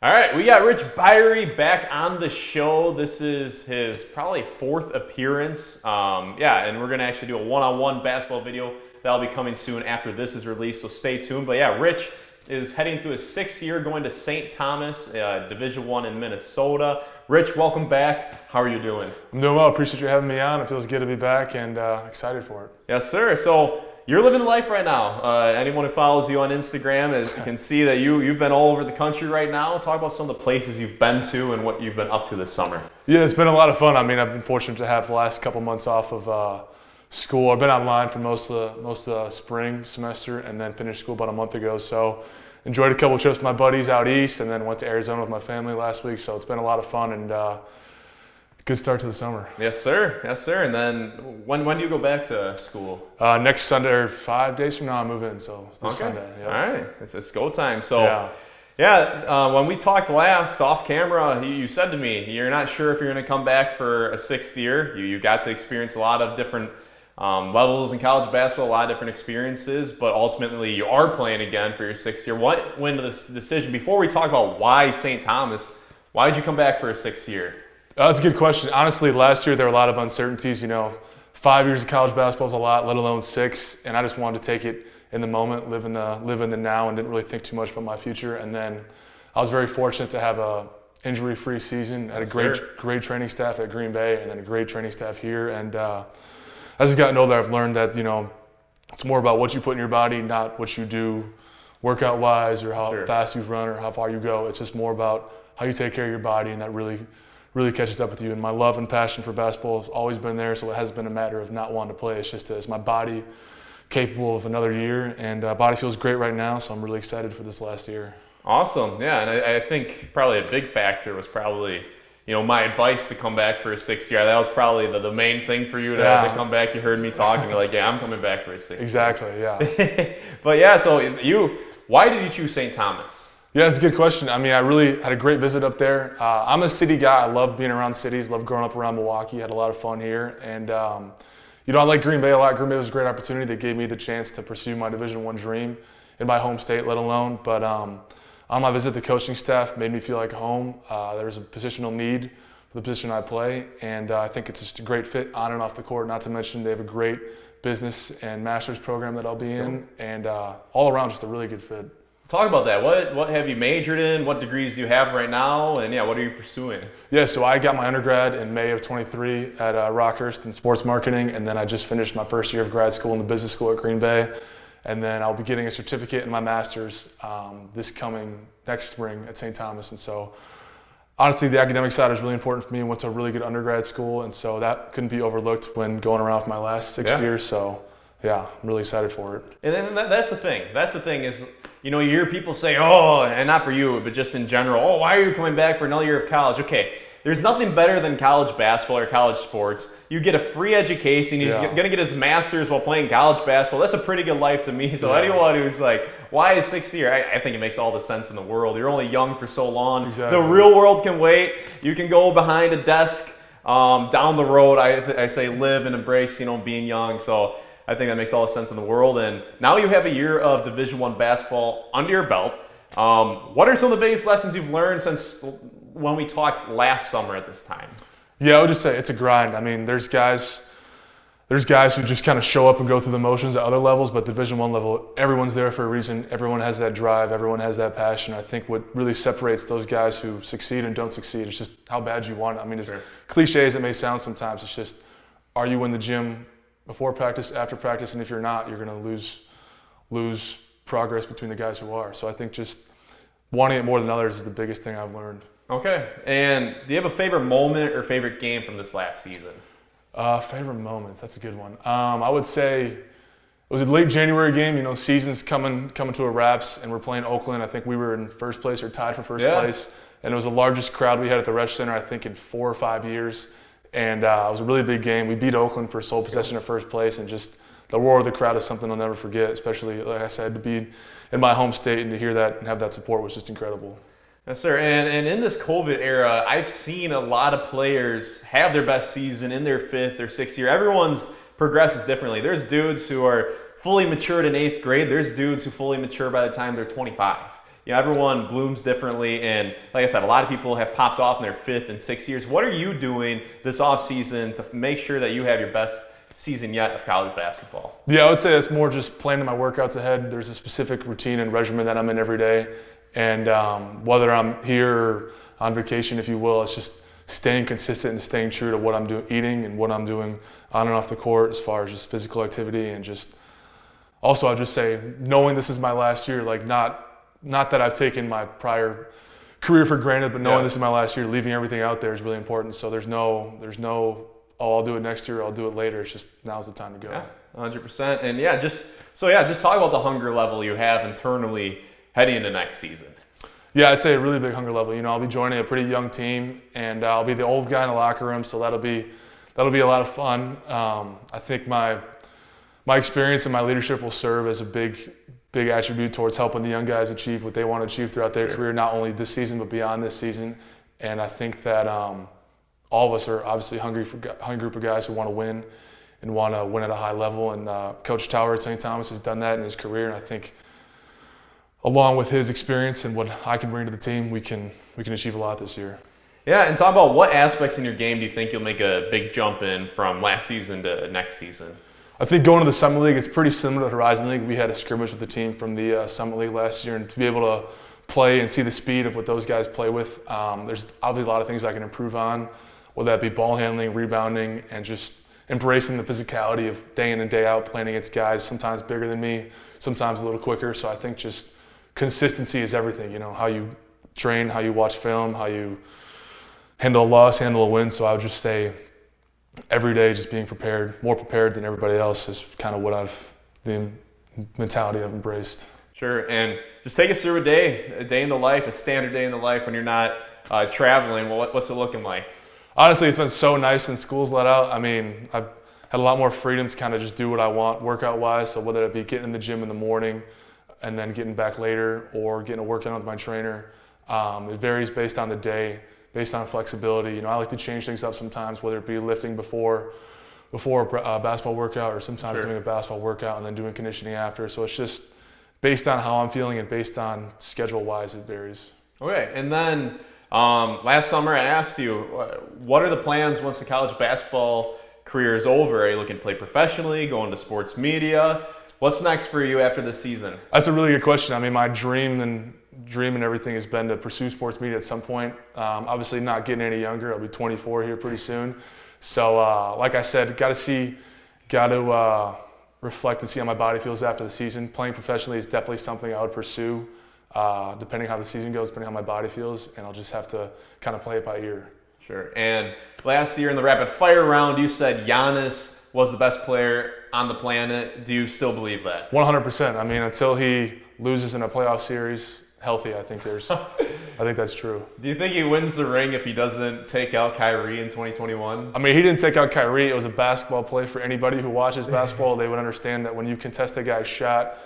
All right, we got Rich Byhre back on the show. This is his probably fourth appearance. And we're going to actually do a one-on-one basketball video. That'll be coming soon after this is released, so stay tuned. But yeah, Rich is heading to his sixth year going to St. Thomas, Division I in Minnesota. Rich, welcome back. How are you doing? I'm doing well. Appreciate you having me on. It feels good to be back and excited for it. Yes, sir. So you're living the life right now. Anyone who follows you on Instagram can see that you've been all over the country right now. Talk about some of the places you've been to and what you've been up to this summer. Yeah, it's been a lot of fun. I mean, I've been fortunate to have the last couple months off of school. I've been online for most of the spring semester and then finished school about a month ago. So enjoyed a couple trips with my buddies out east and then went to Arizona with my family last week. So it's been a lot of fun and good start to the summer. Yes, sir. Yes, sir. And then when do you go back to school? Next Sunday, or 5 days from now, I move in. So this Sunday. Yep. All right. It's go time. So when we talked last off camera, you said to me you're not sure if you're going to come back for a sixth year. You got to experience a lot of different levels in college basketball, a lot of different experiences, but ultimately you are playing again for your sixth year. What went into this decision? Before we talk about why St. Thomas, why did you come back for a sixth year? That's a good question. Honestly, last year there were a lot of uncertainties. 5 years of college basketball is a lot, let alone 6. And I just wanted to take it in the moment, live in the now, and didn't really think too much about my future. And then I was very fortunate to have a injury-free season. Had a great training staff at Green Bay, and then a great training staff here. And as I've gotten older, I've learned that it's more about what you put in your body, not what you do workout-wise or how fast you run or how far you go. It's just more about how you take care of your body, and that really catches up with you. And my love and passion for basketball has always been there, so it hasn't been a matter of not wanting to play. It's just is my body capable of another year? And body feels great right now, so I'm really excited for this last year. Awesome. Yeah, and I think probably a big factor was probably my advice to come back for a sixth year. That was probably the main thing for you to come back. You heard me talking, you're like, yeah, I'm coming back for a sixth Exactly, year. yeah. But yeah, so why did you choose St. Thomas? Yeah, it's a good question. I mean, I really had a great visit up there. I'm a city guy. I love being around cities, love growing up around Milwaukee, had a lot of fun here. And, I like Green Bay a lot. Green Bay was a great opportunity. They gave me the chance to pursue my Division I dream in my home state, let alone. But on my visit, the coaching staff made me feel like home. There's a positional need for the position I play. And I think it's just a great fit on and off the court. Not to mention they have a great business and master's program that I'll be in. And all around, just a really good fit. Talk about that. What have you majored in? What degrees do you have right now? And what are you pursuing? Yeah, so I got my undergrad in May of 23 at Rockhurst in sports marketing, and then I just finished my first year of grad school in the business school at Green Bay. And then I'll be getting a certificate in my master's next spring at St. Thomas. And so honestly, the academic side is really important for me. I went to a really good undergrad school, and so that couldn't be overlooked when going around for my last 6 years. So yeah, I'm really excited for it. And then that's the thing. That's the thing is, you hear people say, oh, and not for you, but just in general, oh, why are you coming back for another year of college? Okay, there's nothing better than college basketball or college sports. You get a free education. He's going to get his master's while playing college basketball. That's a pretty good life to me. So anyone who's like, why is sixth year? I think it makes all the sense in the world. You're only young for so long. Exactly. The real world can wait. You can go behind a desk down the road. I say live and embrace, being young. So I think that makes all the sense in the world. And now you have a year of Division I basketball under your belt. What are some of the biggest lessons you've learned since when we talked last summer at this time? Yeah, I would just say it's a grind. I mean, there's guys who just kind of show up and go through the motions at other levels, but Division I level, everyone's there for a reason. Everyone has that drive. Everyone has that passion. I think what really separates those guys who succeed and don't succeed is just how bad you want it. I mean, as cliche as it may sound sometimes, it's just, are you in the gym before practice, after practice, and if you're not, you're going to lose progress between the guys who are. So I think just wanting it more than others is the biggest thing I've learned. Okay. And do you have a favorite moment or favorite game from this last season? Favorite moments, that's a good one. I would say it was a late January game. Season's coming to a wraps, and we're playing Oakland. I think we were in first place or tied for first place, and it was the largest crowd we had at the Resch Center, I think, in 4 or 5 years. And it was a really big game. We beat Oakland for sole possession of first place, and just the roar of the crowd is something I'll never forget, especially, like I said, to be in my home state and to hear that and have that support was just incredible. Yes, sir. And in this COVID era, I've seen a lot of players have their best season in their 5th or 6th year. Everyone's progresses differently. There's dudes who are fully matured in 8th grade. There's dudes who fully mature by the time they're 25. everyone blooms differently, and like I said, a lot of people have popped off in their 5th and 6th years. What are you doing this offseason to make sure that you have your best season yet of college basketball? Yeah, I would say it's more just planning my workouts ahead. There's a specific routine and regimen that I'm in every day, and whether I'm here or on vacation, if you will, it's just staying consistent and staying true to what I'm eating and what I'm doing on and off the court as far as just physical activity, and just also I'll just say knowing this is my last year, like not that I've taken my prior career for granted, but knowing this is my last year, leaving everything out there is really important. So there's no oh, I'll do it next year, I'll do it later. It's just now's the time to go. Yeah, 100%. And just talk about the hunger level you have internally heading into next season. Yeah, I'd say a really big hunger level. I'll be joining a pretty young team, and I'll be the old guy in the locker room, so that'll be a lot of fun. I think my experience and my leadership will serve as a big attribute towards helping the young guys achieve what they want to achieve throughout their career, not only this season but beyond this season. And I think that all of us are obviously a hungry group of guys who want to win and want to win at a high level. And Coach Tower at St. Thomas has done that in his career, and I think along with his experience and what I can bring to the team, we can achieve a lot this year. Yeah, and talk about what aspects in your game do you think you'll make a big jump in from last season to next season? I think going to the Summit League, it's pretty similar to the Horizon League. We had a scrimmage with the team from the Summit League last year, and to be able to play and see the speed of what those guys play with, there's obviously a lot of things I can improve on, whether that be ball handling, rebounding, and just embracing the physicality of day in and day out, playing against guys sometimes bigger than me, sometimes a little quicker. So I think just consistency is everything, how you train, how you watch film, how you handle a loss, handle a win. So I would just say every day just being prepared, more prepared than everybody else is kind of the mentality I've embraced. Sure, and just take us through a day in the life, a standard day in the life when you're not traveling. Well, what's it looking like? Honestly, it's been so nice since school's let out. I mean, I've had a lot more freedom to kind of just do what I want workout-wise. So whether it be getting in the gym in the morning and then getting back later, or getting a workout with my trainer, it varies based on the day, based on flexibility. I like to change things up sometimes, whether it be lifting before a basketball workout, or sometimes doing a basketball workout and then doing conditioning after. So it's just based on how I'm feeling and based on schedule-wise, it varies. Okay, and then last summer I asked you, what are the plans once the college basketball career is over? Are you looking to play professionally, go into sports media? What's next for you after this season? That's a really good question. I mean, my dream and everything has been to pursue sports media at some point. Obviously not getting any younger. I'll be 24 here pretty soon. So like I said, got to reflect and see how my body feels after the season. Playing professionally is definitely something I would pursue, depending how the season goes, depending how my body feels, and I'll just have to kind of play it by ear. Sure. And last year in the rapid fire round, you said Giannis was the best player on the planet. Do you still believe that? 100%. I mean, until he loses in a playoff series healthy, I think that's true. Do you think he wins the ring if he doesn't take out Kyrie in 2021? I mean, he didn't take out Kyrie. It was a basketball play. For anybody who watches basketball, they would understand that when you contest a guy's shot,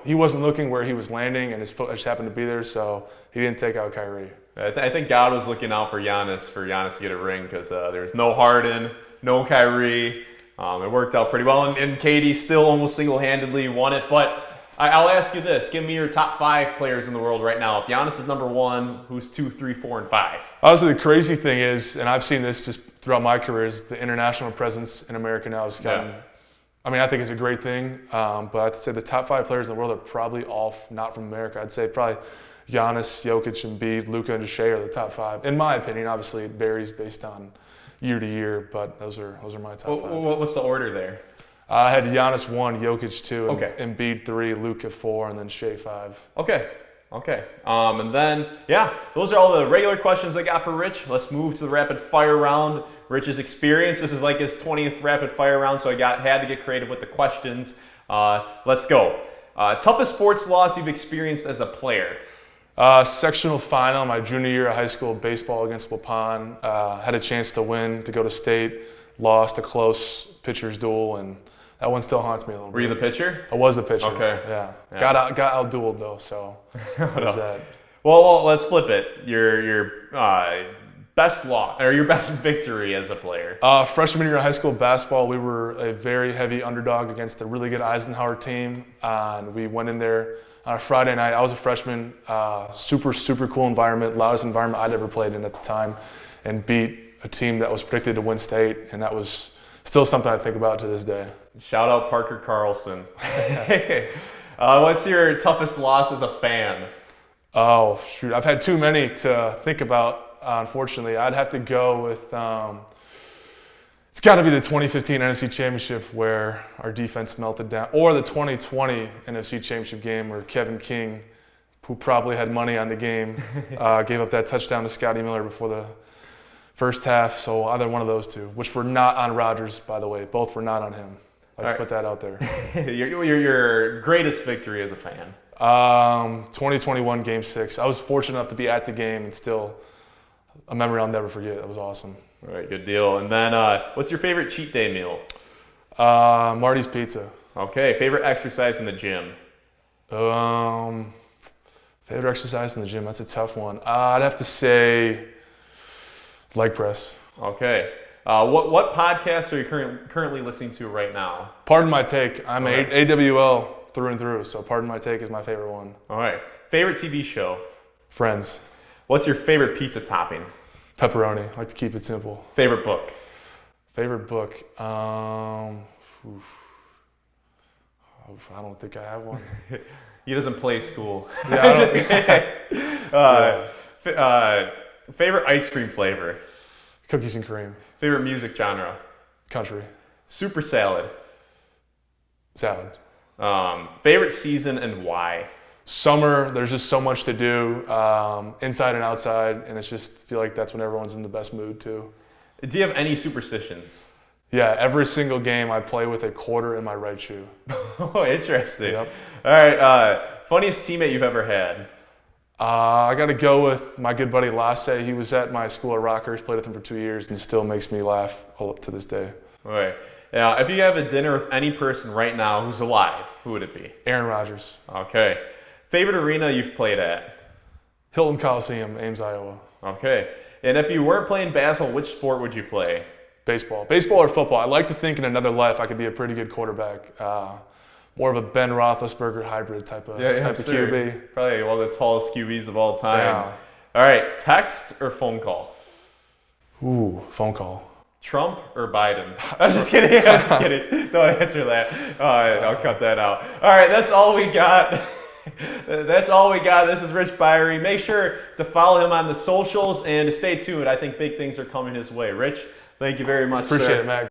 he wasn't looking where he was landing, and his foot just happened to be there, so he didn't take out Kyrie. I think God was looking out for Giannis to get a ring, because there's no Harden, no Kyrie. It worked out pretty well, and KD still almost single-handedly won it. But I'll ask you this. Give me your top 5 players in the world right now. If Giannis is number 1, who's 2, 3, 4, and 5? Honestly, the crazy thing is, and I've seen this just throughout my career, is the international presence in America now has gotten I mean, I think it's a great thing, but I'd say the top 5 players in the world are probably all not from America. I'd say probably Giannis, Jokic, Embiid, Luka, and Shea are the top 5. In my opinion, obviously it varies based on year to year, but those are my top 5. What's the order there? I had Giannis 1, Jokic 2, okay. Embiid 3, Luka 4, and then Shea 5. Okay. And then, those are all the regular questions I got for Rich. Let's move to the rapid fire round. Rich's experience. This is like his 20th rapid fire round, so I had to get creative with the questions. Let's go. Toughest sports loss you've experienced as a player? Sectional final my junior year of high school, baseball against Waupun. Had a chance to win, to go to state, lost a close pitcher's duel, and that one still haunts me a little bit. Were you the pitcher? I was the pitcher. Okay. Yeah. Got out-dueled though, so there's that. Well, let's flip it. Your best loss or your best victory as a player? Freshman year of high school basketball, we were a very heavy underdog against a really good Eisenhower team, and we went in there on a Friday night. I was a freshman, super, super cool environment, loudest environment I'd ever played in at the time, and beat a team that was predicted to win state, and that was still something I think about to this day. Shout out Parker Carlson. What's your toughest loss as a fan? Oh, shoot. I've had too many to think about, unfortunately. I'd have to go with, it's got to be the 2015 NFC Championship where our defense melted down, or the 2020 NFC Championship game where Kevin King, who probably had money on the game, gave up that touchdown to Scotty Miller before the first half. So either one of those two, which were not on Rodgers, by the way. Both were not on him. I'd like to put that out there. your greatest victory as a fan? 2021 Game 6. I was fortunate enough to be at the game, and still a memory I'll never forget. It was awesome. All right, good deal. And then what's your favorite cheat day meal? Marty's Pizza. Okay, favorite exercise in the gym? Favorite exercise in the gym? That's a tough one. I'd have to say leg press. Okay. What podcasts are you currently listening to right now? Pardon My Take. I'm AWL through and through, so Pardon My Take is my favorite one. All right. Favorite TV show? Friends. What's your favorite pizza topping? Pepperoni. I like to keep it simple. Favorite book? Favorite book? I don't think I have one. He doesn't play school. Yeah, favorite ice cream flavor? Cookies and cream. Favorite music genre? Country. Super salad? Salad. Favorite season and why? Summer, there's just so much to do, inside and outside, and it's just feel like that's when everyone's in the best mood too. Do you have any superstitions? Yeah, every single game I play with a quarter in my right shoe. Oh, interesting. Yep. All right, funniest teammate you've ever had? I got to go with my good buddy Lasse. He was at my school at Rockhurst, played with him for 2 years, and still makes me laugh to this day. All right. If you have a dinner with any person right now who's alive, who would it be? Aaron Rodgers. Okay. Favorite arena you've played at? Hilton Coliseum, Ames, Iowa. Okay. And if you weren't playing basketball, which sport would you play? Baseball. Baseball or football. I'd like to think in another life I could be a pretty good quarterback. More of a Ben Roethlisberger hybrid type of QB. Probably one of the tallest QBs of all time. Yeah. All right. Text or phone call? Ooh, phone call. Trump or Biden? I'm just kidding. I'm just kidding. Don't answer that. All right, I'll cut that out. All right, that's all we got. That's all we got. This is Rich Byhre. Make sure to follow him on the socials and to stay tuned. I think big things are coming his way. Rich, thank you very much, Appreciate sir. it, Mac.